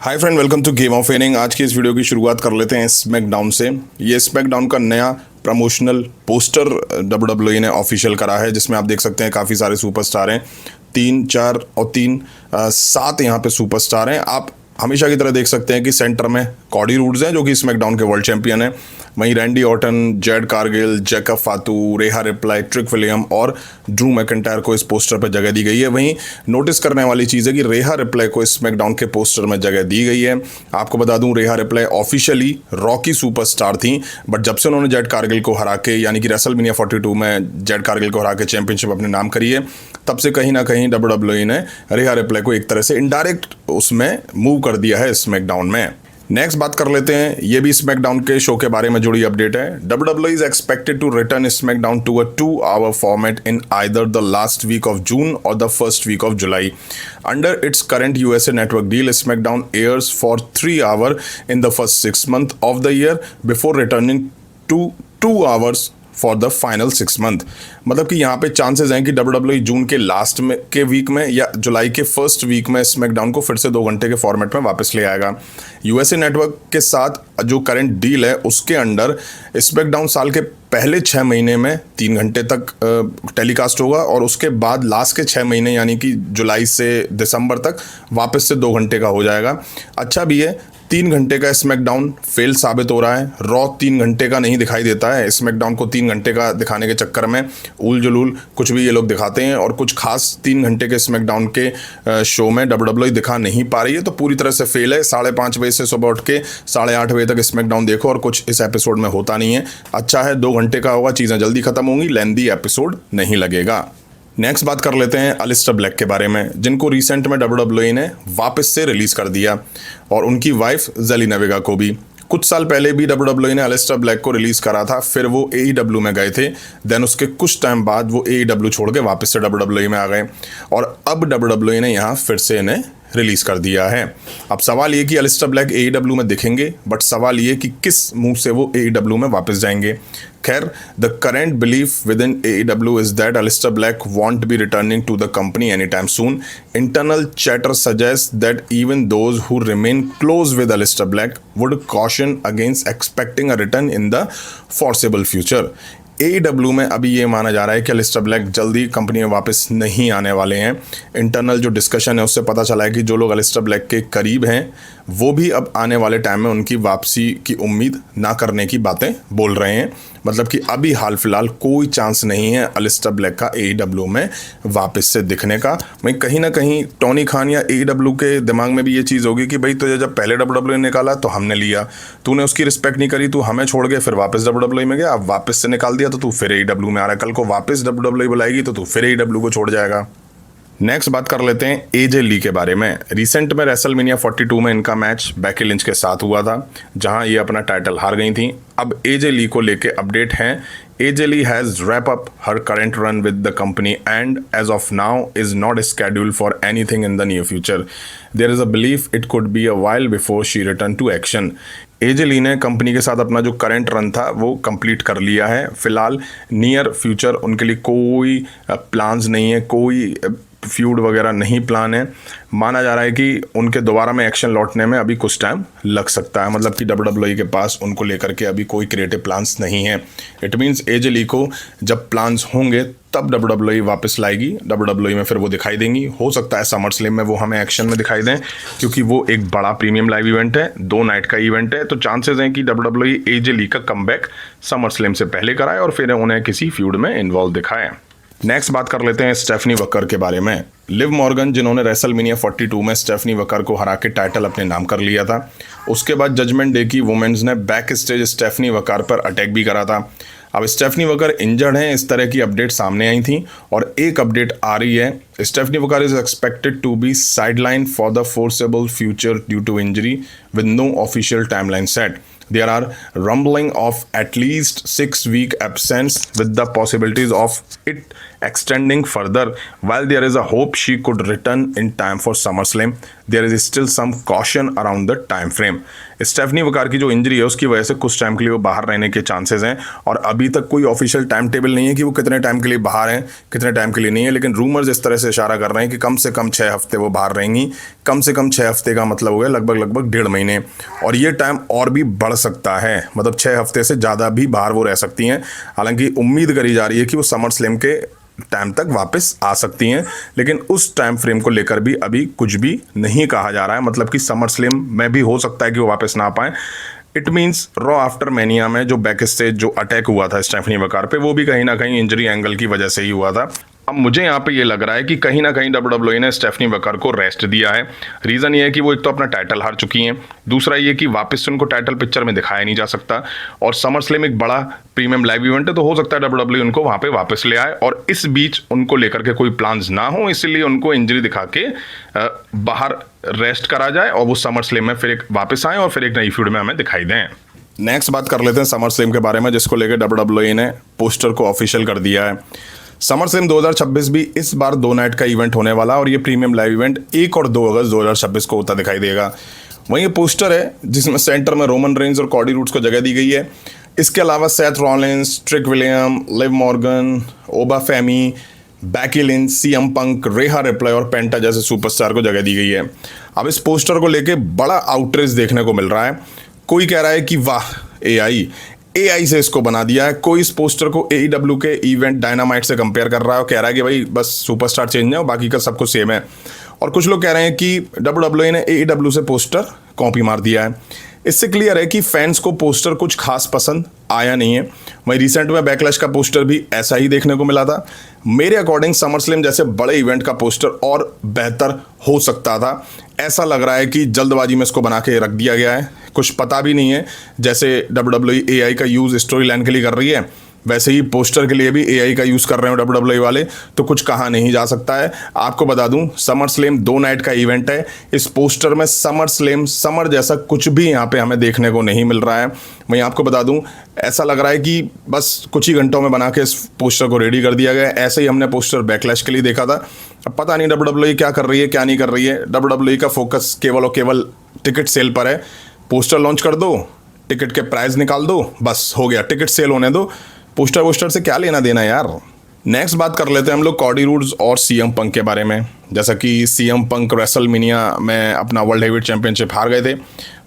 Hi friend, welcome to game of winning. आज की इस वीडियो की शुरुआत कर लेते हैं स्मैकडाउन से। ये स्मैकडाउन का नया प्रमोशनल पोस्टर WWE ने ऑफिशियल करा है, जिसमें आप देख सकते हैं काफ़ी सारे सुपरस्टार हैं। 3, 4 और 3, 7 यहाँ पे सुपरस्टार हैं। आप हमेशा की तरह देख सकते हैं कि सेंटर में कॉडी रूड्स हैं, जो कि स्मैकडाउन के वर्ल्ड चैंपियन हैं। वहीं Randy Orton, Jade Cargill, Jacob Fatu, Rhea Ripley, Trick William और ड्रू मैकिंटायर को इस पोस्टर पर जगह दी गई है। वहीं नोटिस करने वाली चीज़ है कि रेहा रिप्लाई को स्मैकडाउन के पोस्टर में जगह दी गई है। आपको बता दूं, रेहा रिप्लाई ऑफिशियली रॉकी सुपरस्टार थी, बट जब से उन्होंने जेड कारगिल को हरा के, यानी कि रेसलमेनिया 42 में जेड कारगिल को हरा के चैंपियनशिप अपने नाम करी है, तब से कहीं ना कहीं WWE ने रेहा रिप्लाई को एक तरह से इनडायरेक्ट उसमें मूव कर दिया है स्मैकडाउन में। नेक्स्ट बात कर लेते हैं, ये भी स्मैकडाउन के शो के बारे में जुड़ी अपडेट है। WWE is expected to return SmackDown to a 2-hour format in either the last week of June or the first week of July. Under its current USA network deal, SmackDown airs for 3 hours in the first 6 months of the year before returning to 2 hours for the final 6 months। मतलब कि यहाँ पे chances हैं कि WWE जून के last में के week में या जुलाई के फर्स्ट वीक में स्मैकडाउन को फिर से 2 घंटे के फॉर्मेट में वापस ले आएगा। USA नेटवर्क के साथ जो करंट डील है, उसके अंडर स्मैकडाउन साल के पहले 6 महीने में 3 घंटे तक टेलीकास्ट होगा, और उसके बाद लास्ट के 6 महीने यानी कि जुलाई से दिसंबर तक वापस से 2 घंटे का हो जाएगा। अच्छा भी है, 3 घंटे का स्मैकडाउन फेल साबित हो रहा है। रॉ 3 घंटे का नहीं दिखाई देता है। स्मैकडाउन को 3 घंटे का दिखाने के चक्कर में उल जुलूल कुछ भी ये लोग दिखाते हैं, और कुछ खास 3 घंटे के स्मैकडाउन के शो में WWE दिखा नहीं पा रही है, तो पूरी तरह से फेल है। 5:30 बजे से सुबह उठ के 8:30 बजे तक स्मैकडाउन देखो, और कुछ इस एपिसोड में होता नहीं है। अच्छा है, 2 घंटे का होगा, चीज़ें जल्दी खत्म होंगी, लेंदी एपिसोड नहीं लगेगा। नेक्स्ट बात कर लेते हैं अलिस्टर ब्लैक के बारे में, जिनको रिसेंट में WWE ने वापस से रिलीज़ कर दिया, और उनकी वाइफ जेलिना वेगा को भी। कुछ साल पहले भी WWE ने अलिस्टर ब्लैक को रिलीज़ करा था, फिर वो AEW में गए थे। देन उसके कुछ टाइम बाद वो AEW छोड़ के वापस से WWE में आ गए, और अब WWE ने यहाँ फिर से इन्हें रिलीज़ कर दिया है। अब सवाल ये कि अलिस्टर ब्लैक AEW में दिखेंगे, बट सवाल ये कि किस मुंह से वो AEW में वापस जाएंगे। खैर, the current belief within AEW is that Aleister Black won't be returning to the company any time soon. Internal chatter suggest that even those who remain close with Aleister Black would caution against expecting a return in the foreseeable future. AEW में अभी ये माना जा रहा है कि अलिस्टर black जल्दी company में वापस नहीं आने वाले हैं। इंटरनल जो डिस्कशन है उससे पता चला है कि जो लोग अलिस्टर ब्लैक के करीब हैं, वो भी अब आने वाले टाइम में उनकी वापसी की उम्मीद ना करने की बातें बोल रहे हैं। मतलब कि अभी हाल फिलहाल कोई चांस नहीं है अलिस्टर ब्लैक का AEW में वापस से दिखने का। वहीं कहीं ना कहीं टोनी खान या AEW के दिमाग में भी ये चीज़ होगी कि भाई तुझे जब पहले WWE ने निकाला तो हमने लिया, तूने उसकी रिस्पेक्ट नहीं करी, तू हमें छोड़ के फिर वापस WWE में गया, अब वापस से निकाल दिया तो तू फिर AEW में आ रहा है, कल को वापस WWE बुलाएगी तो तू फिर AEW को छोड़ जाएगा। नेक्स्ट बात कर लेते हैं AJ ली के बारे में। रिसेंट में रेसलमेनिया 42 में इनका मैच बेकी लिंच के साथ हुआ था, जहां ये अपना टाइटल हार गई थी। अब AJ ली को लेके अपडेट हैं। AJ Lee has wrap up her current run with the company and as of now is not scheduled for anything in the near future. There is a belief it could be a while before she return to action. AJ ली ने company के साथ अपना जो current run था वो complete कर लिया है। फिलहाल नियर फ्यूचर उनके लिए कोई प्लान्स नहीं है, कोई फ्यूड वगैरह नहीं प्लान है। माना जा रहा है कि उनके दोबारा में एक्शन लौटने में अभी कुछ टाइम लग सकता है। मतलब कि WWE के पास उनको लेकर के अभी कोई क्रिएटिव प्लान्स नहीं है। इट मीन्स AJ ली को जब प्लान्स होंगे तब WWE वापस लाएगी, WWE में फिर वो दिखाई देंगी। हो सकता है समर स्लैम में वो हमें एक्शन में दिखाई दें, क्योंकि वो एक बड़ा प्रीमियम लाइव इवेंट है, 2 नाइट का इवेंट है, तो चांसेस हैं कि WWE AJ ली का कमबैक समर स्लैम से पहले कराए और फिर उन्हें किसी फ्यूड में इन्वॉल्व दिखाए। नेक्स्ट बात कर लेते हैं स्टेफनी वकर के बारे में। लिव मॉर्गन, जिन्होंने रेसलमेनिया 42 में स्टेफनी वकर को हरा के टाइटल अपने नाम कर लिया था, उसके बाद जजमेंट डे की वुमेन्स ने बैक स्टेज स्टेफनी वकर पर अटैक भी करा था। अब स्टेफनी वकर इंजर्ड हैं, इस तरह की अपडेट सामने आई थी, और एक अपडेट आ रही है। Stephanie Vaquer is expected to be sideline for the foreseeable future due to injury with no official timeline set. There are rumbling of at least 6-week absence with the possibilities of it extending further. While there is a hope she could return in time for SummerSlam, there is still some caution around the time frame. Stephanie Vaquer की जो injury है उसकी वजह से कुछ time के लिए वो बाहर रहने के चांसेस हैं और अभी तक कोई ऑफिशियल टाइम टेबल नहीं है कि वो कितने टाइम के लिए बाहर हैं, कितने टाइम के लिए नहीं है, लेकिन रूमर्स इस तरह से इशारा कर रहे हैं कि कम से कम 6 हफ्ते वो बाहर रहेंगी। कम से कम 6 हफ्ते का मतलब हो गया लगभग 1.5 महीने, और ये टाइम और भी बढ़ सकता है, मतलब 6 हफ्ते से ज़्यादा भी बाहर वो रह सकती हैं। हालांकि उम्मीद करी जा रही है कि वो समर स्लैम के टाइम तक वापस आ सकती हैं, लेकिन उस टाइम फ्रेम को लेकर भी अभी कुछ भी नहीं कहा जा रहा है, मतलब कि समर स्लैम में भी हो सकता है कि वो वापस ना आ पाए। It means raw after mania में जो बैक स्टेज जो अटैक हुआ था स्टेफनी वकार पे, वो भी कहीं ना कहीं इंजरी एंगल की वजह से ही हुआ था। अब मुझे यहाँ पे ये लग रहा है कि कहीं ना कहीं WWE ने स्टेफनी वकार को रेस्ट दिया है। रीज़न ये है कि वो एक तो अपना टाइटल हार चुकी हैं, दूसरा ये कि वापस से उनको टाइटल पिक्चर में दिखाया नहीं जा सकता, और समर स्लैम एक बड़ा प्रीमियम लाइव इवेंट है, तो हो सकता है WWE उनको वहाँ पे वापस ले आए और इस बीच उनको लेकर के कोई प्लान्स ना हो, इसलिए उनको इंजरी दिखा के बाहर रेस्ट करा जाए और वो समर स्लैम में फिर एक वापस आए और फिर एक नई फ्यूड में हमें दिखाई दें। नेक्स्ट बात कर लेते हैं समर स्लैम के बारे में, जिसको लेकर WWE ने पोस्टर को ऑफिशियल कर दिया है। समर स्लैम 2026 भी इस बार 2 नाइट का इवेंट होने वाला, और ये प्रीमियम लाइव इवेंट 1 और 2 अगस्त 2026 को होता दिखाई देगा। वहीं ये पोस्टर है जिसमें सेंटर में रोमन रेंज और कॉडी रूड्स को जगह दी गई है। इसके अलावा Seth Rollins, Trick William, Liv Morgan, Oba Femi, Becky Lynch, CM Punk, Rhea Ripley और पेंटा जैसे सुपरस्टार को जगह दी गई है। अब इस पोस्टर को लेके बड़ा आउटरीच देखने को मिल रहा है। कोई कह रहा है कि वाह एआई से इसको बना दिया है, कोई इस पोस्टर को AEW के इवेंट डायनामाइट से कंपेयर कर रहा है और कह रहा है कि भाई बस सुपरस्टार चेंज है और बाकी का सब कुछ सेम है। और कुछ लोग कह रहे हैं कि WWE ने AEW से पोस्टर कॉपी मार दिया है। इससे क्लियर है कि फैंस को पोस्टर कुछ खास पसंद आया नहीं है। वहीं रिसेंट में बैकलैश का पोस्टर भी ऐसा ही देखने को मिला था। मेरे अकॉर्डिंग समर स्लैम जैसे बड़े इवेंट का पोस्टर और बेहतर हो सकता था। ऐसा लग रहा है कि जल्दबाजी में इसको बना के रख दिया गया है, कुछ पता भी नहीं है। जैसे WWE AI का यूज़ स्टोरी लाइन के लिए कर रही है, वैसे ही पोस्टर के लिए भी AI का यूज़ कर रहे हैं WWE वाले, तो कुछ कहा नहीं जा सकता है। आपको बता दूं समर स्लैम 2 नाइट का इवेंट है। इस पोस्टर में समर स्लैम समर जैसा कुछ भी यहाँ पे हमें देखने को नहीं मिल रहा है। वहीं आपको बता दूं ऐसा लग रहा है कि बस कुछ ही घंटों में बना के इस पोस्टर को रेडी कर दिया गया है। ऐसे ही हमने पोस्टर बैकलैश के लिए देखा था। अब पता नहीं WWE क्या कर रही है क्या नहीं कर रही है। WWE का फोकस केवल और केवल टिकट सेल पर है। पोस्टर लॉन्च कर दो, टिकट के प्राइस निकाल दो, बस हो गया, टिकट सेल होने दो, पोस्टर से क्या लेना देना यार। नेक्स्ट बात कर लेते हैं हम लोग कॉडी रूड्स और सीएम पंक के बारे में। जैसा कि सीएम पंक रेसलमेनिया में अपना वर्ल्ड हेवीवेट चैंपियनशिप हार गए थे,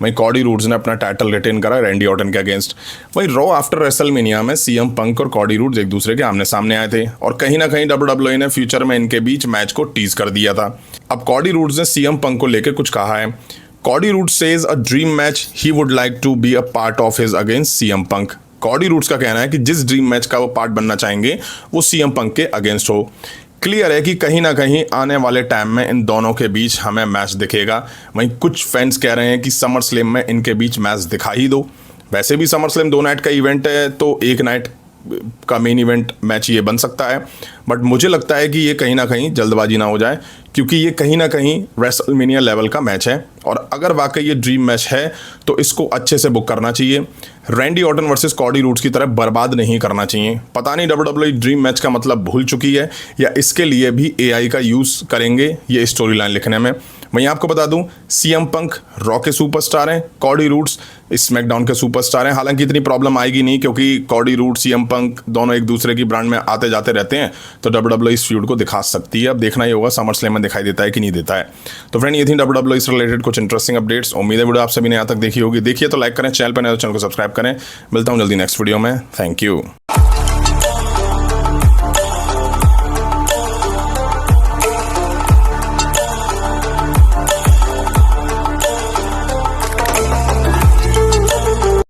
वहीं कॉडी रूड्स ने अपना टाइटल रिटेन करा रैंडी ऑर्टन के अगेंस्ट। वहीं रॉ आफ्टर रेसलमेनिया में सीएम पंक और कॉडी रूड्स एक दूसरे के आमने सामने आए थे और कहीं ना कहीं WWE ने फ्यूचर में इनके बीच मैच को टीज कर दिया था। अब कॉडी रूड्स ने सीएम पंक को लेकर कुछ कहा है। Cody Rhodes says a dream match he would like to be a part of his against CM Punk. Cody Rhodes का कहना है कि जिस ड्रीम मैच का वो पार्ट बनना चाहेंगे वो सीएम पंक के अगेंस्ट हो। क्लियर है कि कहीं ना कहीं आने वाले टाइम में इन दोनों के बीच हमें मैच दिखेगा। वहीं कुछ फैंस कह रहे हैं कि समर स्लैम में इनके बीच मैच दिखा ही दो। वैसे भी समर स्लैम 2 नाइट का इवेंट है, तो 1 नाइट का मेन इवेंट मैच ये बन सकता है, बट मुझे लगता है कि ये कहीं ना कहीं जल्दबाजी ना हो जाए, क्योंकि ये कहीं ना कहीं रेसलमेनिया लेवल का मैच है और अगर वाकई ये ड्रीम मैच है तो इसको अच्छे से बुक करना चाहिए। Randy Orton versus Cardi roads की तरह बर्बाद नहीं करना चाहिए। पता नहीं WWE ड्रीम मैच का मतलब भूल चुकी है या इसके लिए भी AI का यूज़ करेंगे ये स्टोरी लाइन लिखने में। वहीं आपको बता दूं सीएम पंक रॉ के सुपरस्टार हैं, कॉडी रूड्स स्मैकडाउन के सुपरस्टार हैं। हालांकि इतनी प्रॉब्लम आएगी नहीं क्योंकि कॉडी रूड्स सीएम पंक दोनों एक दूसरे की ब्रांड में आते जाते रहते हैं, तो WWE इस फ्यूड को दिखा सकती है। अब देखना ही होगा समर स्लैम में दिखाई देता है कि नहीं देता है। तो फ्रेंड ये थी WWE से रिलेटेड कुछ इंटरेस्टिंग अपडेट्स। उम्मीद है वीडियो आप सभी ने यहाँ तक देखी होगी। देखिए तो लाइक करें, चैनल पर नए तो चैनल को सब्सक्राइब करें। मिलता हूँ जल्दी नेक्स्ट वीडियो में। Thank you.